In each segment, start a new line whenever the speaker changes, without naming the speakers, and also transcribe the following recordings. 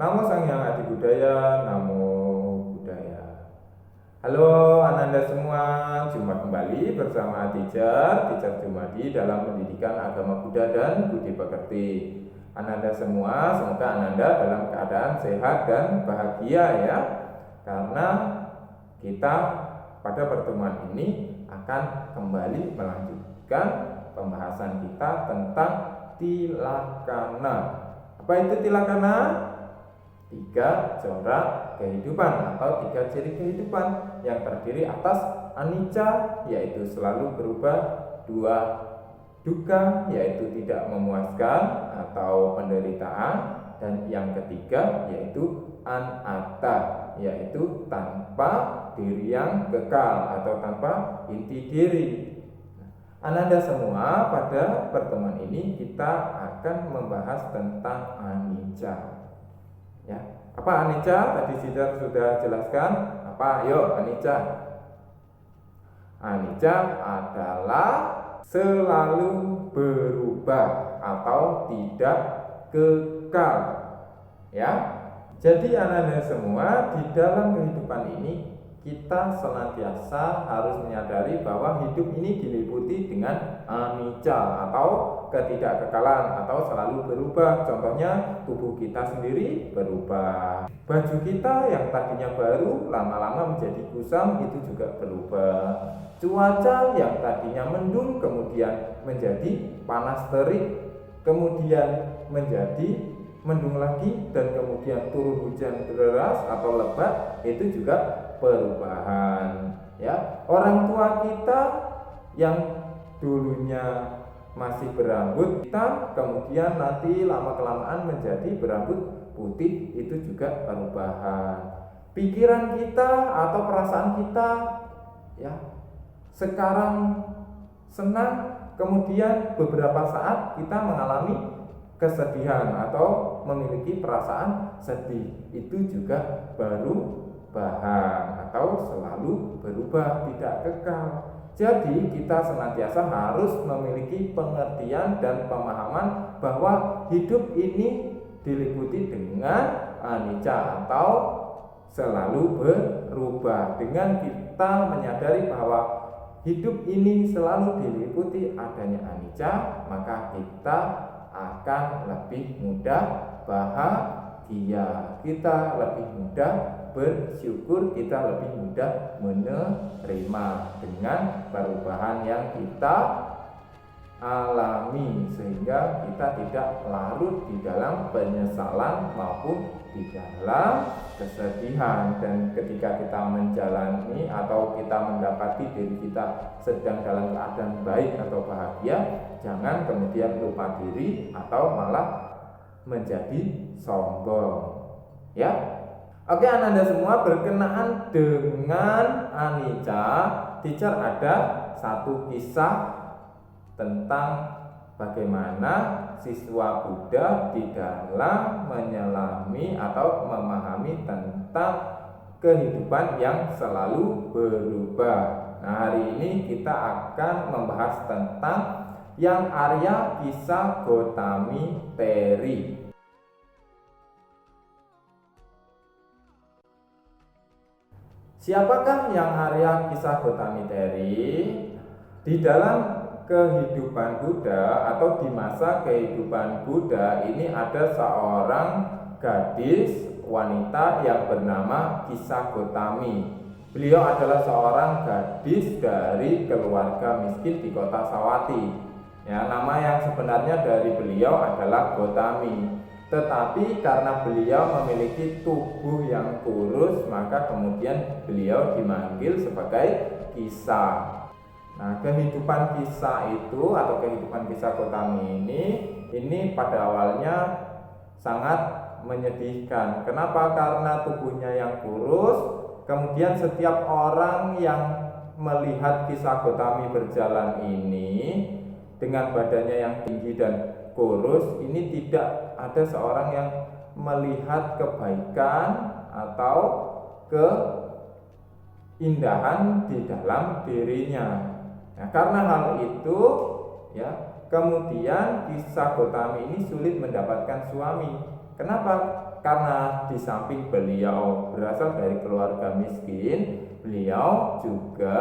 Namo Sang Hyang Adi Budaya, Namo Buddhaya. Halo Ananda semua, jumpa kembali bersama Teacher Jumadi dalam pendidikan agama Buddha dan Budi Pekerti. Ananda semua, semoga Ananda dalam keadaan sehat dan bahagia ya. Karena kita pada pertemuan ini akan kembali melanjutkan pembahasan kita tentang tilakana. Apa itu tilakana? 3 corak kehidupan atau 3 ciri kehidupan yang terdiri atas anicca, yaitu selalu berubah, 2 dukkha, yaitu tidak memuaskan atau penderitaan, dan yang ketiga yaitu anatta, yaitu tanpa diri yang kekal atau tanpa inti diri. Ananda semua, pada pertemuan ini kita akan membahas tentang anicca. Ya, apa anicca? Tadi sudah jelaskan. Apa? Ayo, anicca. Anicca adalah selalu berubah atau tidak kekal. Ya. Jadi Ananda semua, di dalam kehidupan ini kita senantiasa harus menyadari bahwa hidup ini diliputi dengan anicca atau ketidakkekalan atau selalu berubah. Contohnya tubuh kita sendiri berubah. Baju kita yang tadinya baru lama-lama menjadi kusam, itu juga berubah. Cuaca yang tadinya mendung kemudian menjadi panas terik, kemudian menjadi mendung lagi, dan kemudian turun hujan deras atau lebat, itu juga perubahan. Ya, orang tua kita yang dulunya masih berambut hitam, kemudian nanti lama-kelamaan menjadi berambut putih, itu juga perubahan. Pikiran kita atau perasaan kita, ya, sekarang senang, kemudian beberapa saat kita mengalami kesedihan atau memiliki perasaan sedih, itu juga perubahan atau selalu berubah, tidak kekal. Jadi kita senantiasa harus memiliki pengertian dan pemahaman bahwa hidup ini diliputi dengan anicca atau selalu berubah. Dengan kita menyadari bahwa hidup ini selalu diliputi adanya anicca, maka kita akan lebih mudah bahagia, kita lebih mudah bersyukur, kita lebih mudah menerima dengan perubahan yang kita alami, sehingga kita tidak larut di dalam penyesalan maupun di dalam kesedihan. Dan ketika kita menjalani atau kita mendapati diri kita sedang dalam keadaan baik atau bahagia, jangan kemudian lupa diri atau malah menjadi sombong. Ya. Oke Ananda semua, berkenaan dengan anicca, Teacher ada satu kisah tentang bagaimana siswa Buddha di dalam menyelami atau memahami tentang kehidupan yang selalu berubah. Nah, hari ini kita akan membahas tentang yang Arya Kisah Gotami Teri. Siapakah yang Arya Kisah Gotami Teri? Di dalam kehidupan Buddha atau di masa kehidupan Buddha ini ada seorang gadis wanita yang bernama Kisah Gotami. Beliau adalah seorang gadis dari keluarga miskin di kota Savatthi. Ya, nama yang sebenarnya dari beliau adalah Gotami. Tetapi karena beliau memiliki tubuh yang kurus, maka kemudian beliau dimanggil sebagai Kisah. Nah, kehidupan Kisah itu atau kehidupan Kisah Gotami ini pada awalnya sangat menyedihkan. Kenapa? Karena tubuhnya yang kurus. Kemudian setiap orang yang melihat kisah Gotami berjalan ini dengan badannya yang tinggi dan kurus, ini tidak ada seorang yang melihat kebaikan atau keindahan di dalam dirinya. Nah, karena hal itu ya, kemudian kisah Gotami ini sulit mendapatkan suami. Kenapa? Karena di samping beliau berasal dari keluarga miskin, beliau juga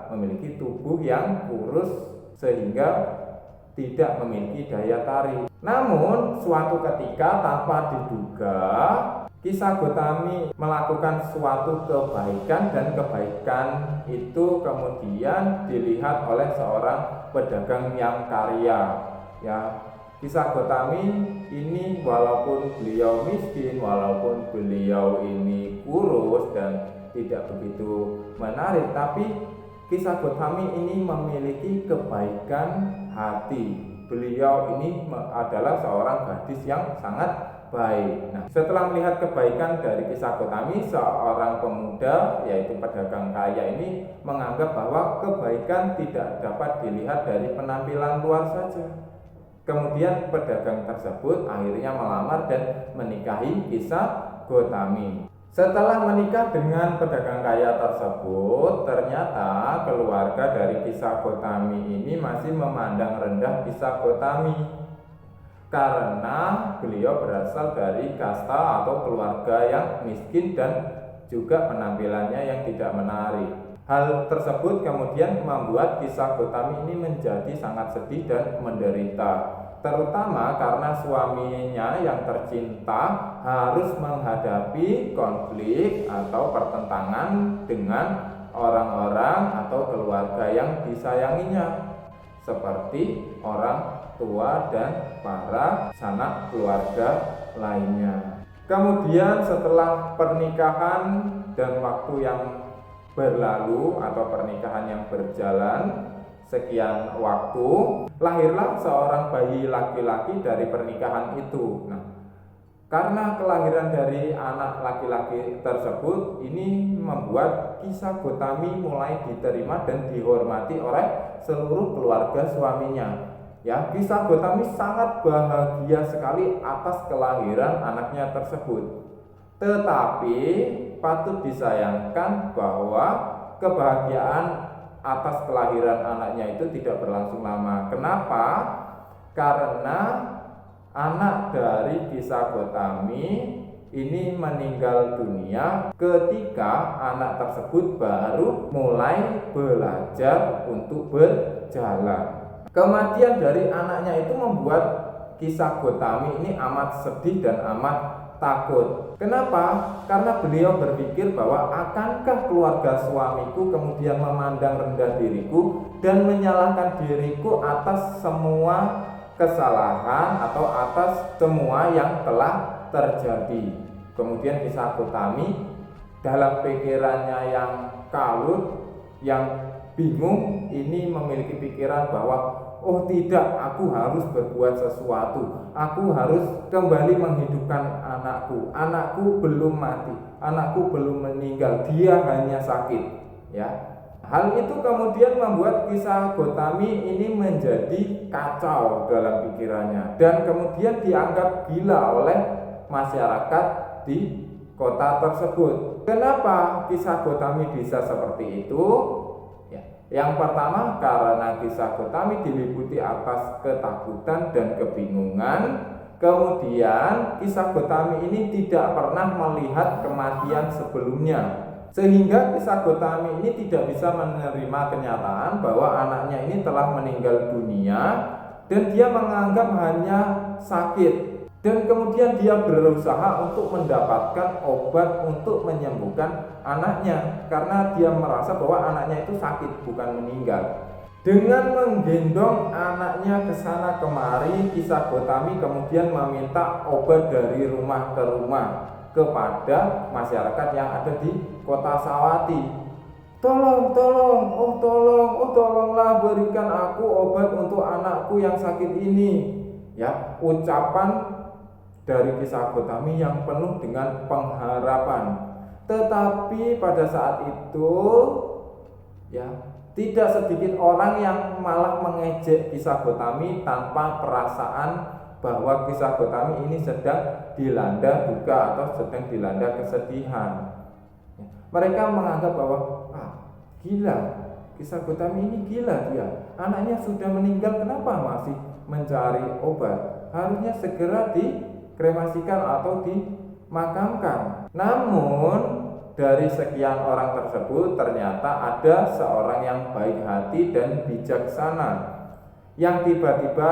memiliki tubuh yang kurus sehingga tidak memiliki daya tarik. Namun suatu ketika tanpa diduga, kisah Gotami melakukan suatu kebaikan, dan kebaikan itu kemudian dilihat oleh seorang pedagang yang kaya. Ya, kisah Gotami ini walaupun beliau miskin, walaupun beliau ini kurus dan tidak begitu menarik, tapi kisah Gotami ini memiliki kebaikan hati. Beliau ini adalah seorang gadis yang sangat baik. Nah, setelah melihat kebaikan dari kisah Gotami, seorang pemuda yaitu pedagang kaya ini menganggap bahwa kebaikan tidak dapat dilihat dari penampilan luar saja. Kemudian pedagang tersebut akhirnya melamar dan menikahi kisah Gotami. Setelah menikah dengan pedagang kaya tersebut, ternyata keluarga dari kisah Gotami ini masih memandang rendah kisah Gotami karena beliau berasal dari kasta atau keluarga yang miskin dan juga penampilannya yang tidak menarik. Hal tersebut kemudian membuat kisah Gotami ini menjadi sangat sedih dan menderita, terutama karena suaminya yang tercinta harus menghadapi konflik atau pertentangan dengan orang-orang atau keluarga yang disayanginya, seperti orang tua dan para sanak keluarga lainnya. Kemudian setelah pernikahan dan waktu yang berlalu atau pernikahan yang berjalan sekian waktu, lahirlah seorang bayi laki-laki dari pernikahan itu. Nah, karena kelahiran dari anak laki-laki tersebut ini membuat kisah Gotami mulai diterima dan dihormati oleh seluruh keluarga suaminya. Ya, kisah Gotami sangat bahagia sekali atas kelahiran anaknya tersebut. Tetapi patut disayangkan bahwa kebahagiaan atas kelahiran anaknya itu tidak berlangsung lama. Kenapa? Karena anak dari kisah Gotami ini meninggal dunia ketika anak tersebut baru mulai belajar untuk berjalan. Kematian dari anaknya itu membuat kisah Gotami ini amat sedih dan amat takut. Kenapa? Karena beliau berpikir bahwa akankah keluarga suamiku kemudian memandang rendah diriku dan menyalahkan diriku atas semua kesalahan atau atas semua yang telah terjadi. Kemudian kisah Gotami dalam pikirannya yang kalut, yang bingung, ini memiliki pikiran bahwa oh tidak, aku harus berbuat sesuatu. Aku harus kembali menghidupkan anakku. Anakku belum mati, anakku belum meninggal, dia hanya sakit. Ya, hal itu kemudian membuat kisah Gotami ini menjadi kacau dalam pikirannya dan kemudian dianggap gila oleh masyarakat di kota tersebut. Kenapa kisah Gotami bisa seperti itu? Yang pertama, karena kisah Gotami diliputi atas ketakutan dan kebingungan. Kemudian kisah Gotami ini tidak pernah melihat kematian sebelumnya, sehingga kisah Gotami ini tidak bisa menerima kenyataan bahwa anaknya ini telah meninggal dunia dan dia menganggap hanya sakit. Dan kemudian dia berusaha untuk mendapatkan obat untuk menyembuhkan anaknya karena dia merasa bahwa anaknya itu sakit, bukan meninggal. Dengan menggendong anaknya ke sana kemari, kisah Gotami kemudian meminta obat dari rumah ke rumah kepada masyarakat yang ada di kota Sawati. Tolonglah berikan aku obat untuk anakku yang sakit ini. Ya, ucapan dari kisah Gotami yang penuh dengan pengharapan. Tetapi pada saat itu ya, tidak sedikit orang yang malah mengejek kisah Gotami tanpa perasaan bahwa kisah Gotami ini sedang dilanda duka atau sedang dilanda kesedihan. Mereka menganggap bahwa gila, kisah Gotami ini gila dia. Anaknya sudah meninggal, kenapa masih mencari obat? Harusnya segera dikremasikan atau dimakamkan. Namun dari sekian orang tersebut ternyata ada seorang yang baik hati dan bijaksana yang tiba-tiba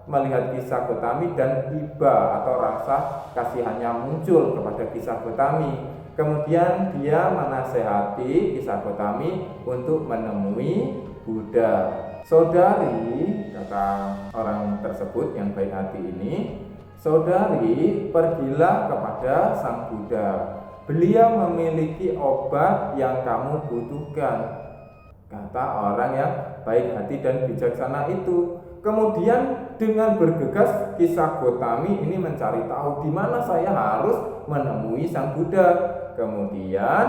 melihat kisah Gotami dan iba atau rasa kasihannya muncul kepada kisah Gotami. Kemudian dia menasehati kisah Gotami untuk menemui Buddha. Saudari, kata orang tersebut yang baik hati ini, saudari, pergilah kepada Sang Buddha. Beliau memiliki obat yang kamu butuhkan, kata orang yang baik hati dan bijaksana itu. Kemudian dengan bergegas kisah Gotami ini mencari tahu di mana saya harus menemui Sang Buddha. Kemudian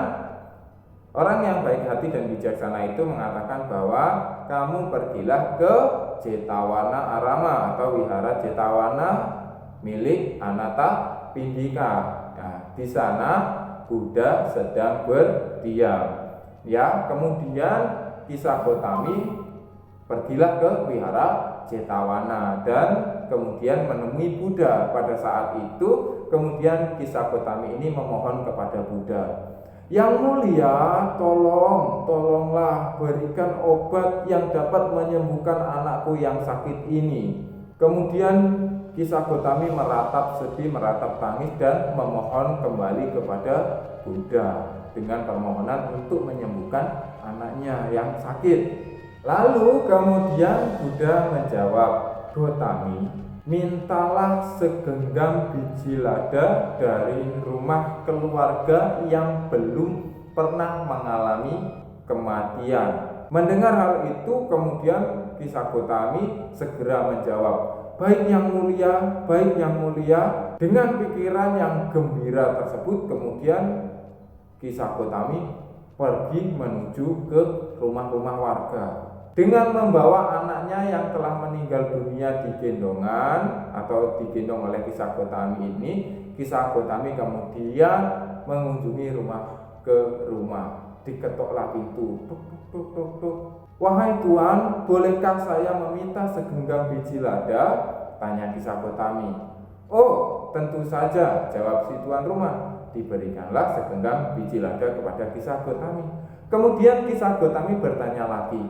orang yang baik hati dan bijaksana itu mengatakan bahwa kamu pergilah ke Jetawana Arama atau Wihara Jetawana milik Anatta Pindika. Nah, di sana Buddha sedang berdiam. Ya, kemudian kisah Gotami pergilah ke Wihara Jetawana dan kemudian menemui Buddha. Pada saat itu kemudian kisah Gotami ini memohon kepada Buddha, "Yang mulia, tolonglah berikan obat yang dapat menyembuhkan anakku yang sakit ini." Kemudian kisah Gotami meratap sedih, meratap tangis dan memohon kembali kepada Buddha dengan permohonan untuk menyembuhkan anaknya yang sakit. Lalu kemudian Buddha menjawab, "Gotami, mintalah segenggam biji lada dari rumah keluarga yang belum pernah mengalami kematian." Mendengar hal itu kemudian kisah Gotami segera menjawab, "Baik yang mulia, baik yang mulia." Dengan pikiran yang gembira tersebut kemudian kisah Gotami pergi menuju ke rumah-rumah warga dengan membawa anaknya yang telah meninggal dunia di gendongan atau digendong oleh kisah Gotami ini. Kisah Gotami kemudian mengunjungi rumah ke rumah. Diketoklah pintu. Tuk, tuk, tuk, tuk, tuk. "Wahai Tuan, bolehkah saya meminta segenggam biji lada?" tanya kisah Gotami. "Oh, tentu saja," jawab si tuan rumah. Diberikanlah segenggam biji lada kepada kisah Gotami. Kemudian kisah Gotami bertanya lagi,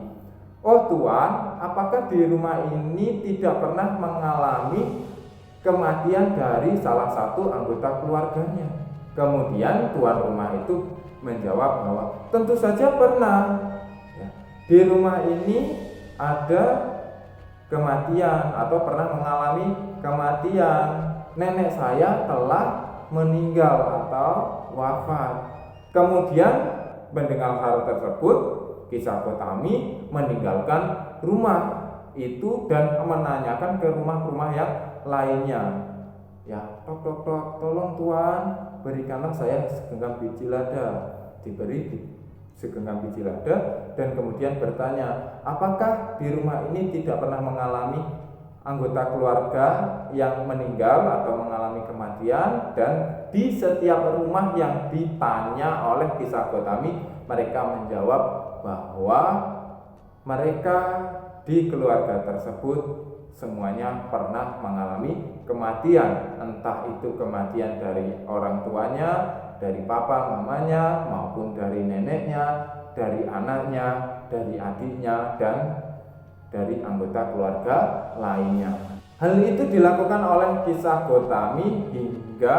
"Oh Tuan, apakah di rumah ini tidak pernah mengalami kematian dari salah satu anggota keluarganya?" Kemudian tuan rumah itu menjawab bahwa tentu saja pernah. Ya, di rumah ini ada kematian atau pernah mengalami kematian. Nenek saya telah meninggal atau wafat. Kemudian mendengar hal tersebut, kisah Gotami meninggalkan rumah itu dan menanyakan ke rumah-rumah yang lainnya. "Ya, tok tok tok, tolong Tuan, berikanlah saya segenggam biji lada." Diberi segenggam biji lada dan kemudian bertanya, "Apakah di rumah ini tidak pernah mengalami anggota keluarga yang meninggal atau mengalami kematian?" Dan di setiap rumah yang ditanya oleh kisah Gotami, mereka menjawab bahwa mereka di keluarga tersebut semuanya pernah mengalami kematian, entah itu kematian dari orang tuanya, dari papa mamanya, maupun dari neneknya, dari anaknya, dari adiknya, dan dari anggota keluarga lainnya. Hal itu dilakukan oleh kisah Gotami hingga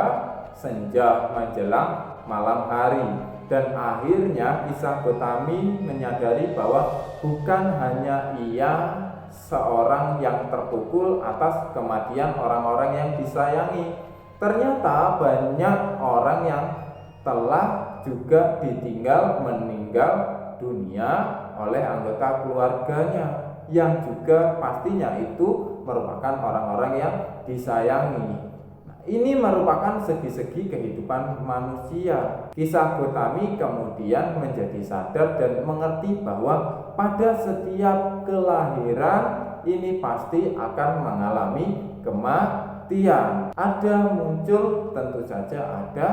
senja menjelang malam hari. Dan akhirnya kisah Gotami menyadari bahwa bukan hanya ia seorang yang terpukul atas kematian orang-orang yang disayangi. Ternyata banyak orang yang telah juga ditinggal meninggal dunia oleh anggota keluarganya yang juga pastinya itu merupakan orang-orang yang disayangi. Nah, Ini merupakan segi-segi kehidupan manusia. Kisah Gotami kemudian menjadi sadar dan mengerti bahwa pada setiap kelahiran ini pasti akan mengalami kematian. Ada muncul, tentu saja ada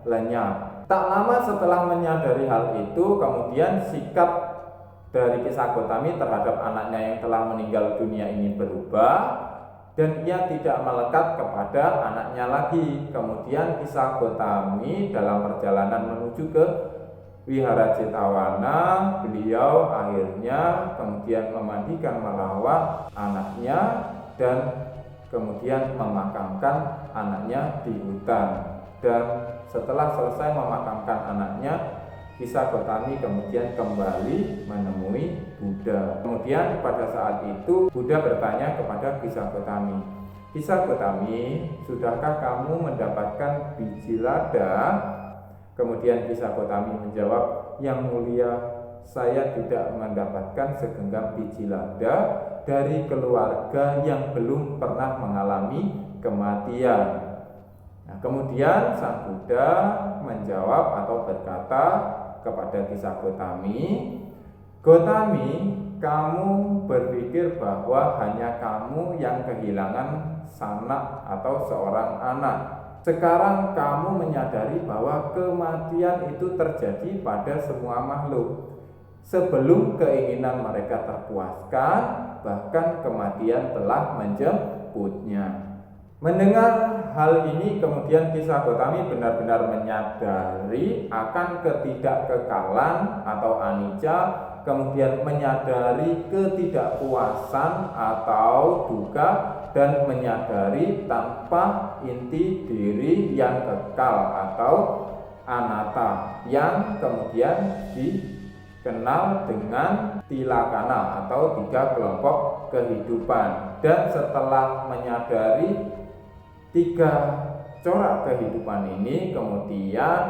lenyap. Tak lama setelah menyadari hal itu, kemudian sikap dari Kisah Gotami terhadap anaknya yang telah meninggal dunia ini berubah, dan ia tidak melekat kepada anaknya lagi. Kemudian Kisah Gotami dalam perjalanan menuju ke Wihara Jetavana, beliau akhirnya kemudian memandikan merawat anaknya dan kemudian memakamkan anaknya di hutan. Dan setelah selesai memakamkan anaknya, Kisah Gotami kemudian kembali menemui Buddha. Kemudian pada saat itu Buddha bertanya kepada Kisah Gotami, "Kisah Gotami, sudahkah kamu mendapatkan biji lada?" Kemudian Kisah Gotami menjawab, "Yang mulia, saya tidak mendapatkan segenggam biji lada dari keluarga yang belum pernah mengalami kematian." Nah, kemudian Sang Buddha menjawab atau berkata kepada Kisah Gotami, "Gotami, kamu berpikir bahwa hanya kamu yang kehilangan sanak atau seorang anak. Sekarang kamu menyadari bahwa kematian itu terjadi pada semua makhluk. Sebelum keinginan mereka terpuaskan, bahkan kematian telah menjemputnya." Mendengar hal ini, kemudian Kisah Gotami benar-benar menyadari akan ketidakkekalan atau anicca, kemudian menyadari ketidakpuasan atau duka, dan menyadari tanpa inti diri yang kekal atau anatta, yang kemudian dikenal dengan tilakana atau 3 kelompok kehidupan. Dan setelah menyadari 3 corak kehidupan ini, kemudian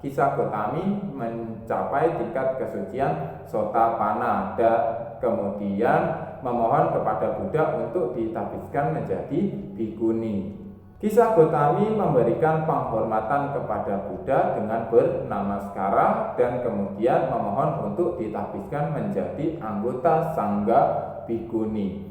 Kisah Gotami mencapai tingkat kesucian Sotapanna dan kemudian memohon kepada Buddha untuk ditahbiskan menjadi bhikkhuni. Kisah Gotami memberikan penghormatan kepada Buddha dengan bernamaskara dan kemudian memohon untuk ditahbiskan menjadi anggota Sangha Bhikkhuni.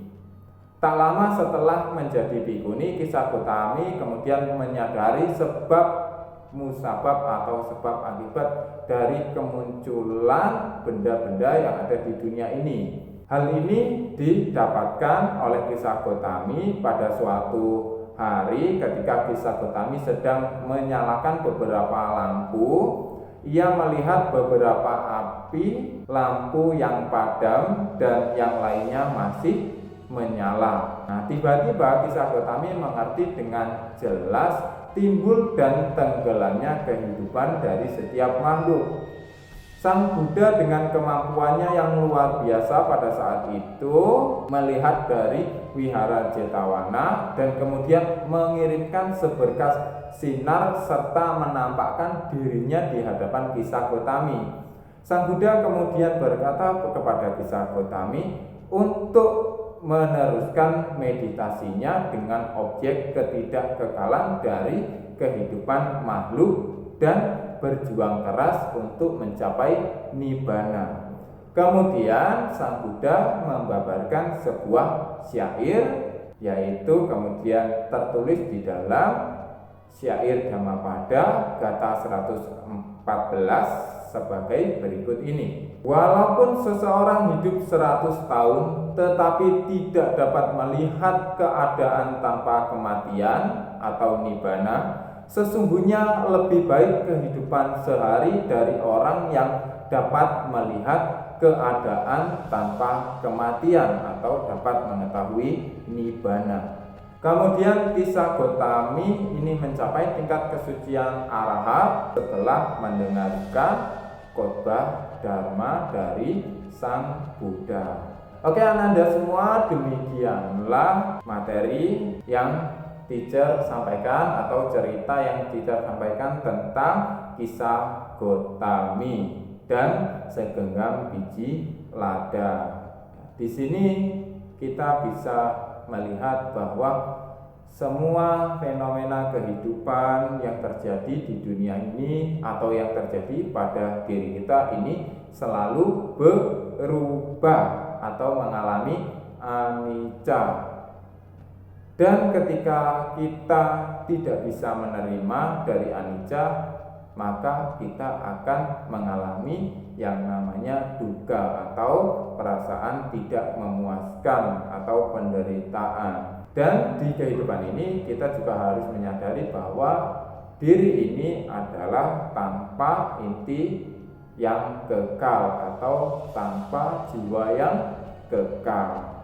Tak lama setelah menjadi bhikkhuni, Kisah Gotami kemudian menyadari sebab musabab atau sebab akibat dari kemunculan benda-benda yang ada di dunia ini. Hal ini didapatkan oleh Kisah Gotami pada suatu hari ketika Kisah Gotami sedang menyalakan beberapa lampu. Ia melihat beberapa api lampu yang padam dan yang lainnya masih menyala. Nah, tiba-tiba Kisah Gotami mengerti dengan jelas timbul dan tenggelamnya kehidupan dari setiap makhluk. Sang Buddha dengan kemampuannya yang luar biasa pada saat itu melihat dari Wihara Jetavana dan kemudian mengirimkan seberkas sinar serta menampakkan dirinya di hadapan Kisah Gotami. Sang Buddha kemudian berkata kepada Kisah Gotami untuk meneruskan meditasinya dengan objek ketidakkekalan dari kehidupan makhluk dan berjuang keras untuk mencapai nibbana. Kemudian Sang Buddha membabarkan sebuah syair, yaitu kemudian tertulis di dalam syair Dhammapada Gata 114 sebagai berikut ini. Walaupun seseorang hidup 100 tahun tetapi tidak dapat melihat keadaan tanpa kematian atau nibbana, sesungguhnya lebih baik kehidupan sehari dari orang yang dapat melihat keadaan tanpa kematian atau dapat mengetahui nibbana. Kemudian Kisah Gotami ini mencapai tingkat kesucian arahat setelah mendengarkan khotbah dharma dari Sang Buddha. Oke Ananda semua, demikianlah materi yang teacher sampaikan atau cerita yang teacher sampaikan tentang Kisah Gotami dan segenggam biji lada. Di sini kita bisa melihat bahwa semua fenomena kehidupan yang terjadi di dunia ini atau yang terjadi pada diri kita ini selalu berubah atau mengalami anicca. Dan ketika kita tidak bisa menerima dari anicca, maka kita akan mengalami yang namanya dukkha atau perasaan tidak memuaskan atau penderitaan. Dan di kehidupan ini kita juga harus menyadari bahwa diri ini adalah tanpa inti yang kekal atau tanpa jiwa yang kekal.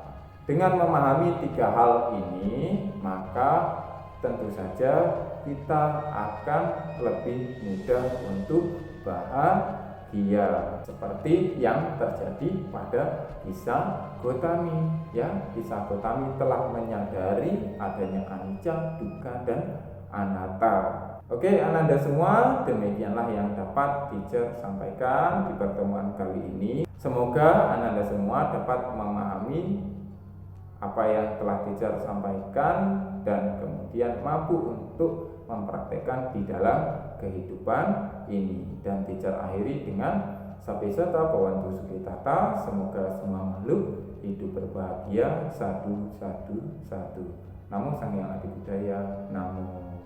Dengan memahami tiga hal ini, maka tentu saja kita akan lebih mudah untuk bahagia seperti yang terjadi pada kisah Gotami. Ya, kisah Gotami telah menyadari adanya anicca, dukkha, dan anatta. Oke, Ananda semua, demikianlah yang dapat teacher sampaikan di pertemuan kali ini. Semoga Ananda semua dapat memahami apa yang telah teacher sampaikan dan kemudian mampu untuk mempraktekkan di dalam kehidupan ini. Dan teacher akhiri dengan Sabbesata Bhavantu Sukhitata. Semoga semua makhluk hidup berbahagia. Sadu, sadu, sadu. Namo Sang Hyang Adi Budaya. Namo.